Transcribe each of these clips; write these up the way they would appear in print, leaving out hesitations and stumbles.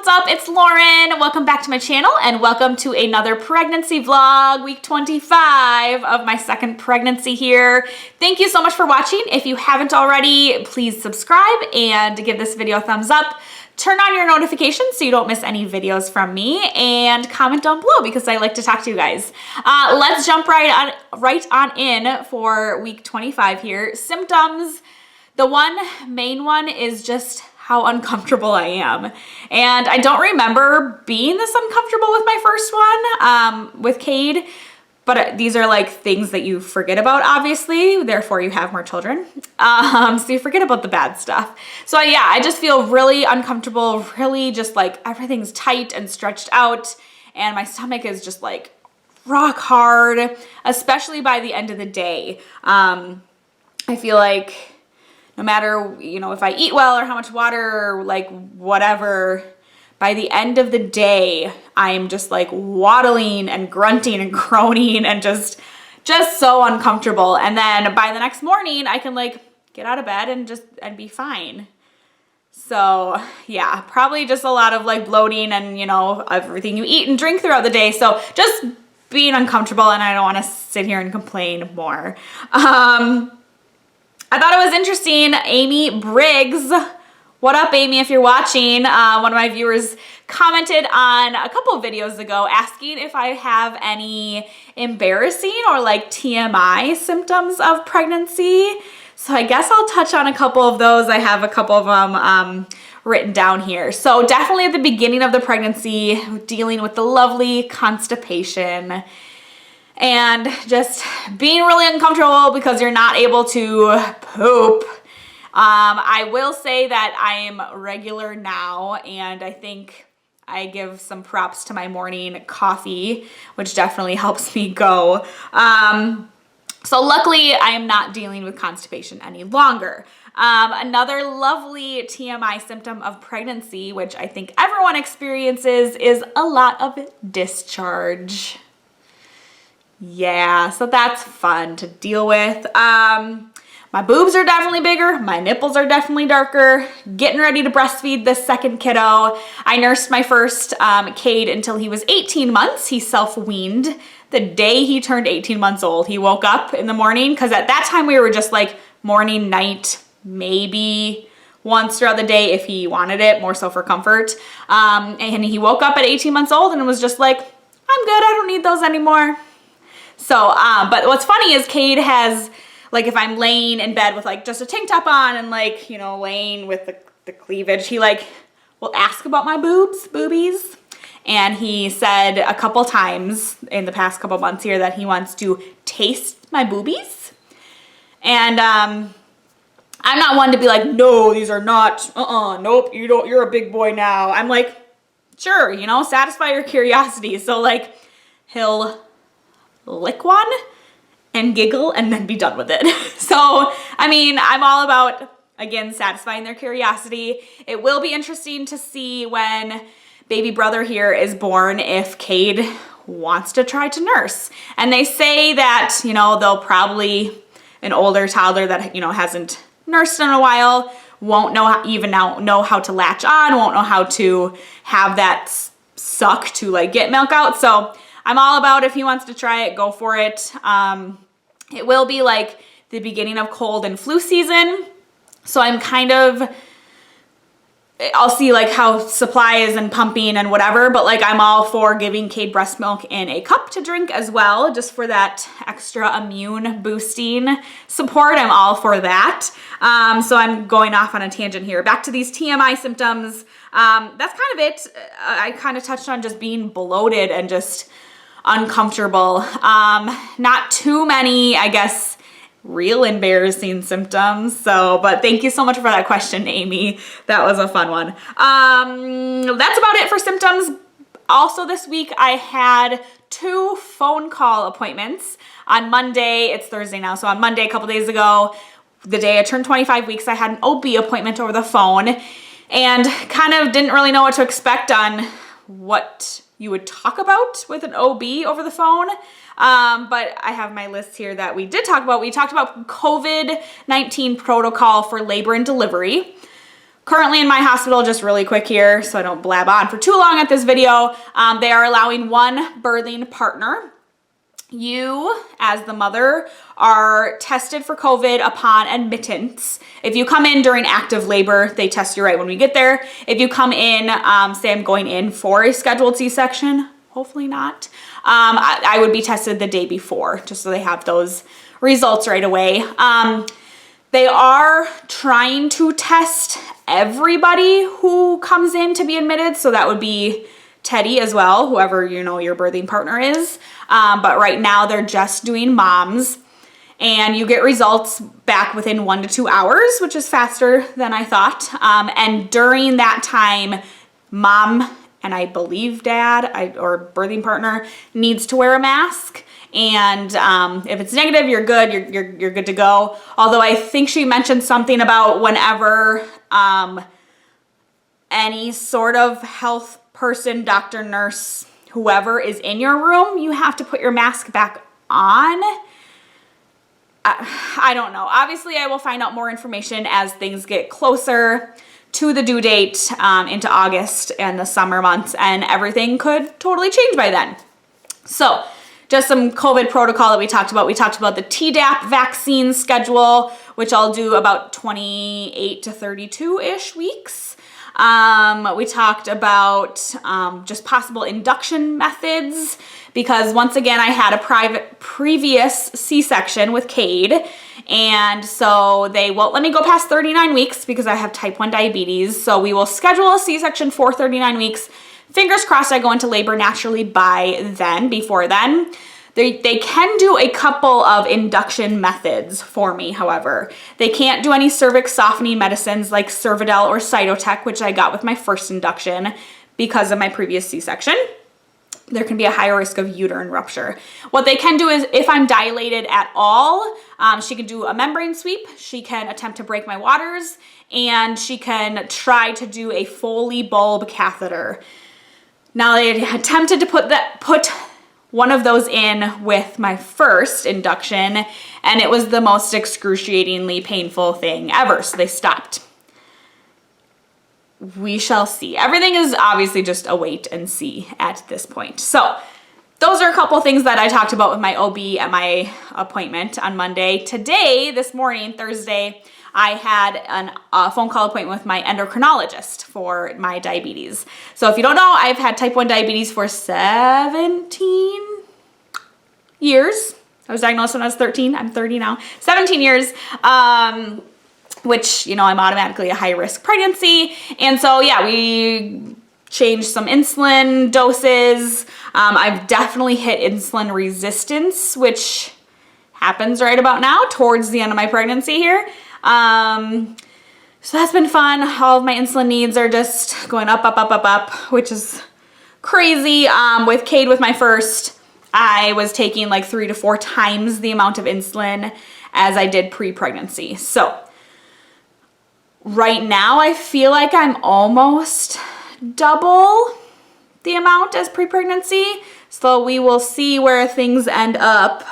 what's up? It's Lauren. Welcome back to my channel and welcome to another pregnancy vlog, week 25 of my second pregnancy here. Thank you so much for watching. If you haven't already, please subscribe and give this video a thumbs up. Turn on your notifications so you don't miss any videos from me, and comment down below because I like to talk to you guys. Let's jump right on in for week 25 here. Symptoms. The main one is just how uncomfortable I am. And I don't remember being this uncomfortable with my first one, with Cade, but these are like things that you forget about, obviously, therefore you have more children. So you forget about the bad stuff. So yeah, I just feel really uncomfortable, really just like everything's tight and stretched out, and my stomach is just like rock hard, especially by the end of the day. I feel like no matter, if I eat well or how much water or like whatever, by the end of the day, I'm just like waddling and grunting and groaning and just so uncomfortable. And then by the next morning, I can like get out of bed and be fine. So yeah, probably just a lot of like bloating and, everything you eat and drink throughout the day. So just being uncomfortable, and I don't want to sit here and complain more. I thought it was interesting, Amy Briggs. What up, Amy, if you're watching? One of my viewers commented on a couple of videos ago asking if I have any embarrassing or like TMI symptoms of pregnancy. So I guess I'll touch on a couple of those. I have a couple of them written down here. So definitely at the beginning of the pregnancy, dealing with the lovely constipation and just being really uncomfortable because you're not able to poop. I will say that I am regular now, and I think I give some props to my morning coffee, which definitely helps me go. So luckily I am not dealing with constipation any longer. Another lovely TMI symptom of pregnancy, which I think everyone experiences, is a lot of discharge. Yeah, so that's fun to deal with. My boobs are definitely bigger. My nipples are definitely darker. Getting ready to breastfeed this second kiddo. I nursed my first Cade until he was 18 months. He self-weaned the day he turned 18 months old. He woke up in the morning, because at that time we were just like morning, night, maybe once throughout the day if he wanted it, more so for comfort. And he woke up at 18 months old and was just like, I'm good, I don't need those anymore. So, but what's funny is Cade has, like, if I'm laying in bed with like just a tank top on and like, laying with the cleavage, he like will ask about my boobies. And he said a couple times in the past couple months here that he wants to taste my boobies. And I'm not one to be like, no, these are not, nope, you're a big boy now. I'm like, sure, satisfy your curiosity. So like he'll lick one and giggle and then be done with it. So, I mean, I'm all about, again, satisfying their curiosity. It will be interesting to see when baby brother here is born if Cade wants to try to nurse. And they say that, they'll probably, an older toddler that, hasn't nursed in a while won't know how to latch on, won't know how to have that suck to like get milk out. So I'm all about, if he wants to try it, go for it. It will be like the beginning of cold and flu season. So I'll see like how supply is and pumping and whatever, but like I'm all for giving Cade breast milk in a cup to drink as well, just for that extra immune boosting support. I'm all for that. So I'm going off on a tangent here. Back to these TMI symptoms. That's kind of it. I kind of touched on just being bloated and just uncomfortable. Not too many, I guess, real embarrassing symptoms. So, but thank you so much for that question, Amy. That was a fun one. That's about it for symptoms. Also this week I had 2 phone call appointments. On Monday, it's Thursday now, so on Monday a couple days ago, the day I turned 25 weeks, I had an OB appointment over the phone and kind of didn't really know what to expect on what you would talk about with an OB over the phone. But I have my list here that we did talk about. We talked about COVID-19 protocol for labor and delivery, Currently in my hospital, just really quick here, so I don't blab on for too long at this video, they are allowing one birthing partner. You, as the mother, are tested for COVID upon admittance. If you come in during active labor, they test you right when we get there. If you come in, say I'm going in for a scheduled C-section, hopefully not, I would be tested the day before, just so they have those results right away. They are trying to test everybody who comes in to be admitted, so that would be Teddy as well, whoever you know your birthing partner is. But right now they're just doing moms, and you get results back within 1 to 2 hours, which is faster than I thought. And during that time, mom and I believe dad or birthing partner needs to wear a mask. And if it's negative, you're good. You're good to go. Although I think she mentioned something about whenever any sort of health person, doctor, nurse, whoever is in your room, you have to put your mask back on. I don't know. Obviously, I will find out more information as things get closer to the due date into August and the summer months, and everything could totally change by then. So just some COVID protocol that we talked about. We talked about the Tdap vaccine schedule, which I'll do about 28 to 32-ish weeks. We talked about just possible induction methods, because once again, I had a previous C-section with Cade, and so they won't let me go past 39 weeks because I have type 1 diabetes. So we will schedule a C-section for 39 weeks. Fingers crossed I go into labor naturally by then, before then. They can do a couple of induction methods for me, however. They can't do any cervix softening medicines like Cervidil or Cytotec, which I got with my first induction because of my previous C-section. There can be a higher risk of uterine rupture. What they can do is, if I'm dilated at all, she can do a membrane sweep, she can attempt to break my waters, and she can try to do a Foley bulb catheter. Now, they attempted to put one of those in with my first induction, and it was the most excruciatingly painful thing ever, so they stopped. We shall see. Everything is obviously just a wait and see at this point. So those are a couple things that I talked about with my OB at my appointment on Monday. Today, this morning, Thursday, I had a phone call appointment with my endocrinologist for my diabetes. So if you don't know, I've had type 1 diabetes for 17 years. I was diagnosed when I was 13. I'm 30 now. 17 years. Which, you know, I'm automatically a high-risk pregnancy. And so, yeah, we changed some insulin doses. I've definitely hit insulin resistance, which happens right about now towards the end of my pregnancy here. So that's been fun. All of my insulin needs are just going up, up, up, up, up, which is crazy. With Cade, with my first, I was taking like 3 to 4 times the amount of insulin as I did pre-pregnancy. So right now, I feel like I'm almost double the amount as pre-pregnancy. So we will see where things end up.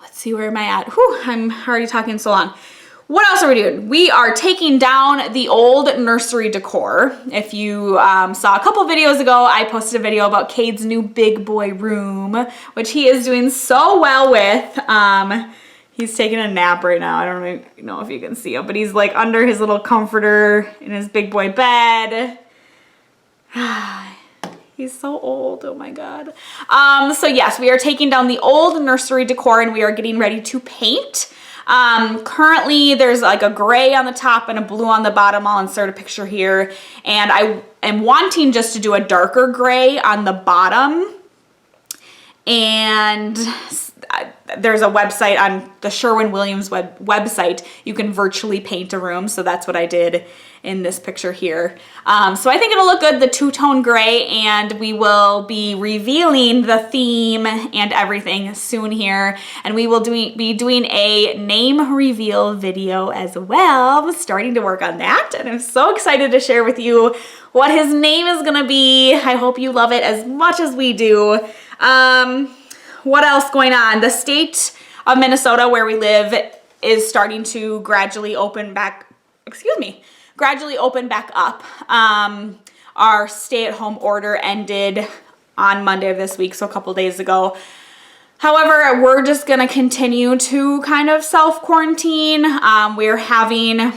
Let's see, where am I at? Whew, I'm already talking so long. What else are we doing? We are taking down the old nursery decor. If you saw a couple videos ago, I posted a video about Cade's new big boy room, which he is doing so well with. He's taking a nap right now. I don't really know if you can see him, but he's like under his little comforter in his big boy bed. He's so old, oh my God. So yes, we are taking down the old nursery decor and we are getting ready to paint. Currently there's like a gray on the top and a blue on the bottom. I'll insert a picture here. And I am wanting just to do a darker gray on the bottom. And there's a website on the Sherwin-Williams website. You can virtually paint a room. So that's what I did in this picture here. So I think it'll look good, the two-tone gray, and we will be revealing the theme and everything soon here. And we will be doing a name reveal video as well. I'm starting to work on that, and I'm so excited to share with you what his name is gonna be. I hope you love it as much as we do. What else going on? The state of Minnesota, where we live, is starting to gradually open back, gradually open back up. Our stay-at-home order ended on Monday of this week, so a couple days ago. However, we're just gonna continue to kind of self-quarantine. We're having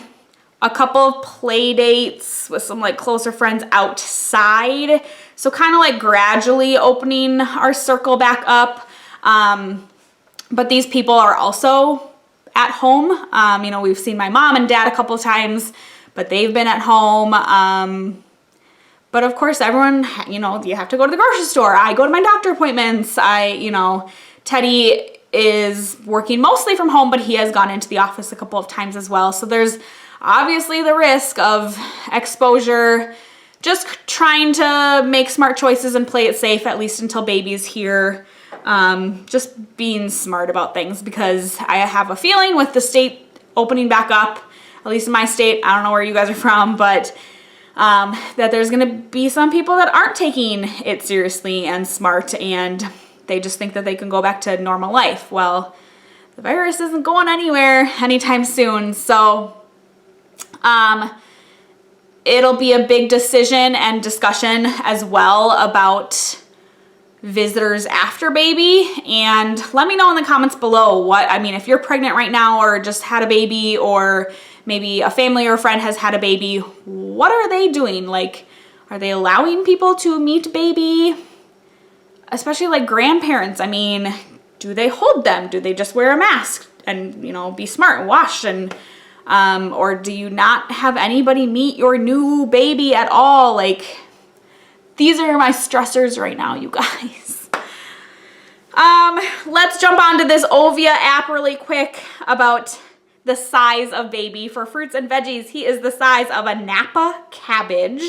a couple of play dates with some like closer friends outside. So kind of like gradually opening our circle back up. But these people are also at home. You know, we've seen my mom and dad a couple of times, but they've been at home. But of course, everyone, you know, you have to go to the grocery store. I go to my doctor appointments. You know, Teddy is working mostly from home, but he has gone into the office a couple of times as well. So there's obviously the risk of exposure. Just trying to make smart choices and play it safe, at least until baby's here. Just being smart about things, because I have a feeling with the state opening back up, at least in my state, I don't know where you guys are from, but that there's gonna be some people that aren't taking it seriously and smart, and they just think that they can go back to normal life. Well, the virus isn't going anywhere anytime soon, so it'll be a big decision and discussion as well about visitors after baby. And let me know in the comments below if you're pregnant right now or just had a baby, or maybe a family or a friend has had a baby, what are they doing? Like, are they allowing people to meet baby? Especially like grandparents. I mean, do they hold them? Do they just wear a mask and, you know, be smart and wash? And or do you not have anybody meet your new baby at all? Like, these are my stressors right now, you guys. Let's jump onto this Ovia app really quick about the size of baby. For fruits and veggies, he is the size of a Napa cabbage.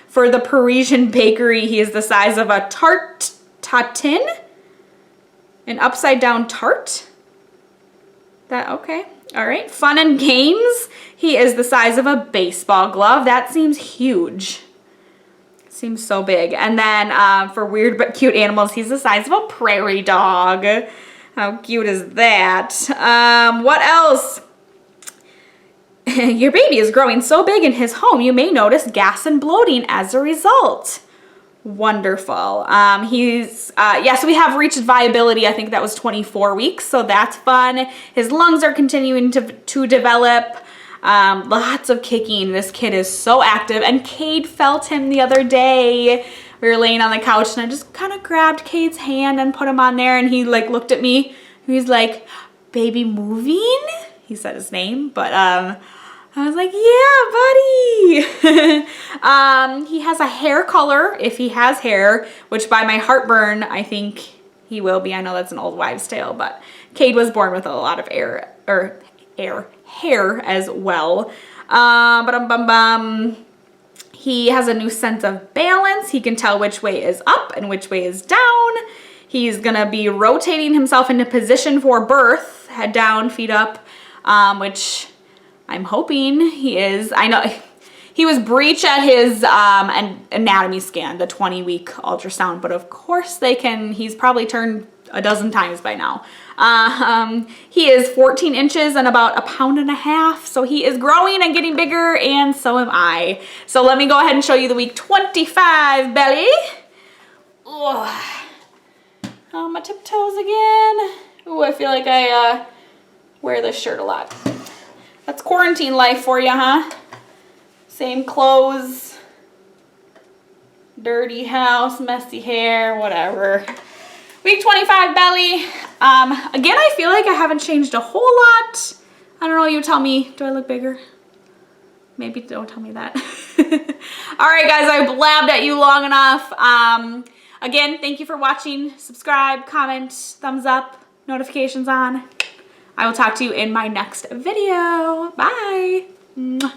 For the Parisian bakery, he is the size of a tatin, an upside down tart. Okay. All right. Fun and games, he is the size of a baseball glove. That seems huge. Seems so big. And then for weird but cute animals, he's the size of a prairie dog. How cute is that? What else? Your baby is growing so big in his home, you may notice gas and bloating as a result. Wonderful. So we have reached viability. I think that was 24 weeks, so that's fun. His lungs are continuing to develop. Lots of kicking. This kid is so active, and Cade felt him the other day. We were laying on the couch, and I just kind of grabbed Cade's hand and put him on there, and he like looked at me. He's like, "Baby moving?" He said his name, but I was like, "Yeah, buddy." He has a hair color, if he has hair, which by my heartburn, I think he will be. I know that's an old wives' tale, but Cade was born with a lot of hair as well. He has a new sense of balance. He can tell which way is up and which way is down. He's gonna be rotating himself into position for birth, head down, feet up, which I'm hoping he is. I know he was breech at his anatomy scan, the 20-week ultrasound, but of course he's probably turned a dozen times by now. He is 14 inches and about 1.5 pounds, so he is growing and getting bigger, and so am I. So let me go ahead and show you the week 25 belly. Ugh. On my tiptoes again. Ooh, I feel like I wear this shirt a lot. That's quarantine life for you, huh? Same clothes, dirty house, messy hair, whatever. Week 25 belly. Again, I feel like I haven't changed a whole lot. I don't know, you tell me, do I look bigger? Maybe don't tell me that. All right, guys, I blabbed at you long enough. Again, thank you for watching. Subscribe, comment, thumbs up, notifications on. I will talk to you in my next video. Bye. Mwah.